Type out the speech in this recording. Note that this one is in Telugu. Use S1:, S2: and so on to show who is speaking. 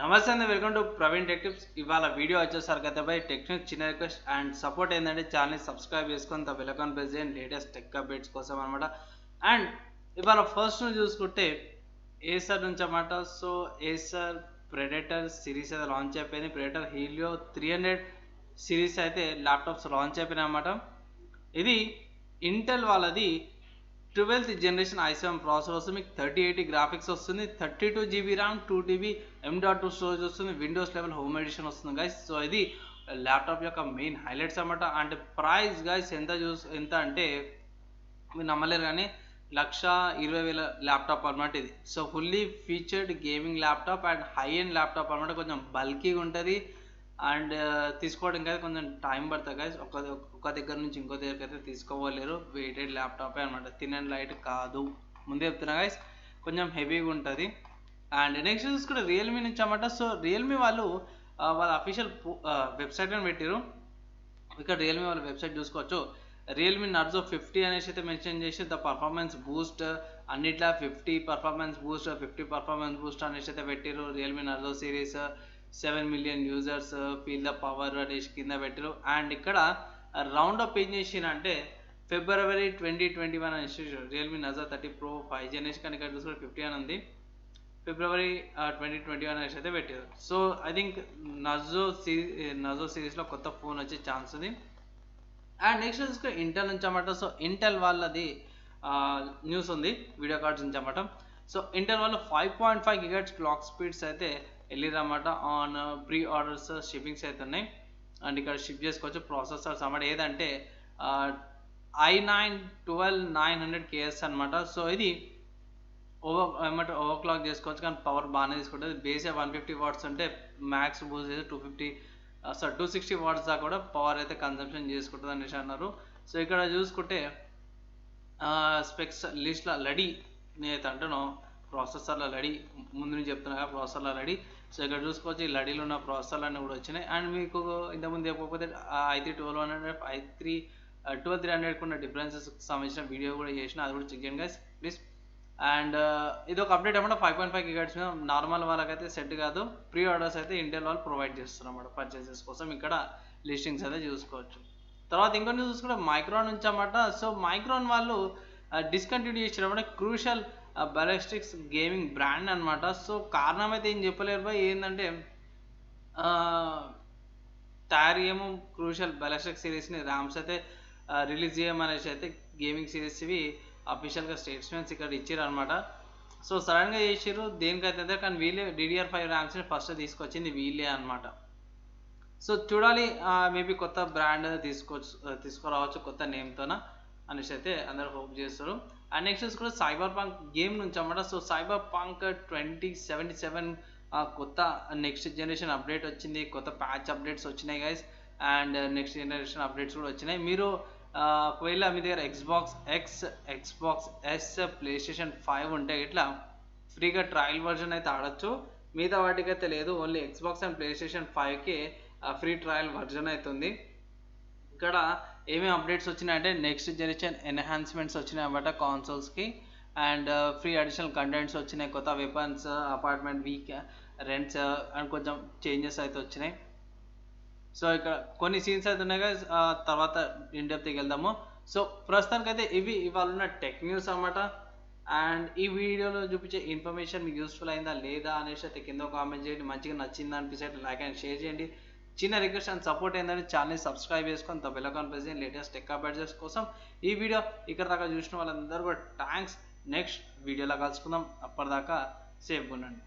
S1: నమస్తే అండి, welcome to Praveen tech tips. ఇవాళ వీడియో వచ్చేసరికి అయితే బై టెక్నిక్ చిన్న రిక్వెస్ట్ అండ్ సపోర్ట్ ఏంటంటే ఛానల్ని సబ్స్క్రైబ్ చేసుకొని బెల్ ఐకాన్ ప్రెస్ చేయండి లేటెస్ట్ టెక్ అప్డేట్స్ కోసం అనమాట. అండ్ ఇవాళ ఫస్ట్ చూసుకుంటే ఏసర్ నుంచి అన్నమాట. సో ఏసర్ ప్రెడేటర్ సిరీస్ అయితే లాంచ్ అయిపోయింది. ప్రెడేటర్ హీలియో 300 సిరీస్ అయితే ల్యాప్టాప్స్ లాంచ్ అయిపోయినాయి అన్నమాట. ఇది ఇంటెల్ వాళ్ళది 12th జనరేషన్ i7 ప్రాసెసర్ వస్తుంది. మీకు 3080 గ్రాఫిక్స్ వస్తుంది, 32 GB RAM, 2 TB M.2 storage వస్తుంది, విండోస్ లెవెల్ హోమ్ ఎడిషన్ వస్తుంది గైస్. సో ఇది ల్యాప్టాప్ యొక్క మెయిన్ హైలైట్స్ అన్నమాట. అండ్ ప్రైస్ గైస్ ఎంత అంటే మీరు నమ్మలేరు కానీ 1,20,000 ల్యాప్టాప్ అనమాట ఇది. So fully featured gaming laptop and high end laptop అనమాట. కొంచెం బల్కీగా ఉంటుంది అండ్ తీసుకోవడానికి అయితే కొంచెం టైం పడుతుంది గైస్. ఒక దగ్గర నుంచి ఇంకో దగ్గరికి అయితే తీసుకోవలేరు. వెయిటెడ్ ల్యాప్టాపే అనమాట, థిన్ అండ్ లైట్ కాదు. ముందే చెప్తున్నా గైస్, కొంచెం హెవీగా ఉంటుంది. అండ్ నెక్స్ట్ చూసుకుంటే రియల్మీ నుంచి అన్నమాట. సో రియల్మీ వాళ్ళు వాళ్ళ అఫీషియల్ వెబ్సైట్ అని పెట్టారు. ఇక్కడ రియల్మీ వాళ్ళ వెబ్సైట్ చూసుకోవచ్చు. రియల్మీ నర్జో 50 అనేసి అయితే మెన్షన్ చేసి ద పర్ఫార్మెన్స్ బూస్ట్ అన్నిట్లా 50 పర్ఫార్మెన్స్ బూస్ట్ అనేసి అయితే పెట్టారు. Realme Narzo series 7 million users feel the power అనేసి కింద పెట్టారు. అండ్ ఇక్కడ రౌండ్ అప్ ఏం చేసిరంటే February 2021 అనేసి రియల్మీ నర్జో 30 Pro 5G అనేసి, కానీ ఇక్కడ చూసుకుంటే 50 అని ఉంది. February 2021 అనేసి అయితే పెట్టారు. సో ఐ థింక్ నర్జో సిరీస్లో కొత్త ఫోన్ వచ్చే ఛాన్స్ ఉంది. అండ్ నెక్స్ట్ చూసుకుంటే ఇంటెల్ నుంచి అన్నమాట. సో ఇంటెల్ వాళ్ళది న్యూస్ ఉంది వీడియో కార్డ్స్ నుంచి అన్నమాట. సో ఇంటెల్ వాళ్ళు 5.5 GHz క్లాక్ స్పీడ్స్ అయితే వెళ్ళిరన్నమాట. ఆన్ ప్రీ ఆర్డర్స్ షిప్పింగ్స్ అయితే ఉన్నాయి. అండ్ ఇక్కడ షిప్ చేసుకోవచ్చు ప్రాసెసర్స్ అన్నమాట. ఏదంటే i9-12900KS అనమాట. సో ఇది ఓవర్ క్లాక్ చేసుకోవచ్చు, కానీ పవర్ బాగానే తీసుకుంటుంది. బేస్ 150 వాట్స్ ఉంటే మ్యాక్స్ బూస్ట్ చేసి 260 వాట్స్ దాకా కూడా పవర్ అయితే కన్సంప్షన్ చేసుకుంటుంది అనేసి అన్నారు. సో ఇక్కడ చూసుకుంటే స్పెక్స్ లిస్ట్లో లడీ నేనైతే అంటాను, ప్రాసెసర్ల లడీ ముందు నుంచి చెప్తున్నా కదా, ప్రాసెసర్ల లడీ. సో ఇక్కడ చూసుకోవచ్చు ఈ లడీలో ఉన్న ప్రాసెసర్లు అన్నీ కూడా వచ్చినాయి. అండ్ మీకు ఇంతకుముందు చెప్పకపోతే i3-1200 i3-12300 ఉన్న డిఫరెన్సెస్ సంబంధించిన వీడియో కూడా చేసిన, అది కూడా చెక్ చేయండి గైస్ ప్లీజ్. అండ్ ఇది ఒక అప్డేట్ అన్నమాట. 5.5 GHz మీద నార్మల్ వాళ్ళకైతే సెట్ కాదు. ప్రీ ఆర్డర్స్ అయితే ఇంటెల్ వాళ్ళు ప్రొవైడ్ చేస్తున్నారు అన్నమాట పర్చేసెస్ కోసం. ఇక్కడ లిస్టింగ్స్ అయితే చూసుకోవచ్చు. తర్వాత ఇంకొన్ని చూసుకుంటే మైక్రాన్ నుంచి అన్నమాట. సో మైక్రాన్ వాళ్ళు డిస్కంటిన్యూ చేసిన అన్నమాట క్రూషల్ బ్యాలిస్టిక్స్ గేమింగ్ బ్రాండ్ అనమాట. సో కారణం అయితే ఏం చెప్పలేరు బాయ్, ఏంటంటే టారియము క్రూషల్ బ్యాలిస్టిక్ సిరీస్ని ర్యామ్స్ అయితే రిలీజ్ చేయమనేసి అయితే గేమింగ్ సిరీస్ ఇవి అఫీషియల్గా స్టేట్స్మెంట్స్ ఇక్కడ ఇచ్చారు అనమాట. సో సడన్గా చేసారు దేనికైతే, కానీ వీళ్ళే DDR5 ర్యామ్స్ని ఫస్ట్ తీసుకొచ్చింది వీళ్ళే అనమాట. సో చూడాలి, మేబీ కొత్త బ్రాండ్ తీసుకురావచ్చు కొత్త నేమ్తోన అనేసి అయితే అందరూ హోప్ చేస్తారు. అండ్ నెక్స్ట్ కూడా సైబర్ పంక్ గేమ్ నుంచి అన్నమాట. సో సైబర్ పంక్ 2077 కొత్త నెక్స్ట్ జనరేషన్ అప్డేట్ వచ్చింది, కొత్త ప్యాచ్ అప్డేట్స్ వచ్చినాయి guys. And next generation updates కూడా వచ్చినాయి. మీరు ఒకవేళ మీ దగ్గర ఎక్స్బాక్స్ ఎస్ PlayStation 5 ఉంటే ఇట్లా ఫ్రీగా ట్రయల్ వర్జన్ అయితే ఆడొచ్చు. మిగతా వాటికి అయితే లేదు, ఓన్లీ ఎక్స్బాక్స్ అండ్ PlayStation 5కి ఫ్రీ ట్రయల్ వర్జన్ అవుతుంది. ఇక్కడ ఏమేమి అప్డేట్స్ వచ్చినాయంటే నెక్స్ట్ జనరేషన్ ఎన్హాన్స్మెంట్స్ వచ్చినాయి అన్నమాట కాన్సోల్స్కి. అండ్ ఫ్రీ అడిషనల్ కంటెంట్స్ వచ్చినాయి, కొత్త weapons, apartment week rents and కొంచెం చేంజెస్ అయితే వచ్చినాయి. సో ఇక్కడ కొన్ని సీన్స్ అయితే ఉన్నాయి కదా, తర్వాత ఇన్ డెప్త్కి వెళ్దాము. సో ప్రస్తుతానికైతే ఇవి ఇవాళ ఉన్న టెక్ న్యూస్ అన్నమాట. అండ్ ఈ వీడియోలో చూపించే ఇన్ఫర్మేషన్ మీకు యూస్ఫుల్ అయిందా లేదా అనేసి అయితే కింద కామెంట్ చేయండి. మంచిగా నచ్చిందా అనిపిస్తే లైక్ అండ్ షేర్ చేయండి. చిన్న రిక్వెస్ట్ అండ్ సపోర్ట్ ఏంటంటే ఛానల్ని సబ్స్క్రైబ్ చేసుకొని బెల్ ఐకాన్ ప్రెస్ చేయండి లేటెస్ట్ టెక్ అప్డేట్స్ కోసం. ఈ వీడియో ఇక్కడ దాకా చూసిన వాళ్ళందరూ కూడా థ్యాంక్స్. నెక్స్ట్ వీడియోలో కలుసుకుందాం, అప్పటిదాకా సేఫ్గా ఉండండి.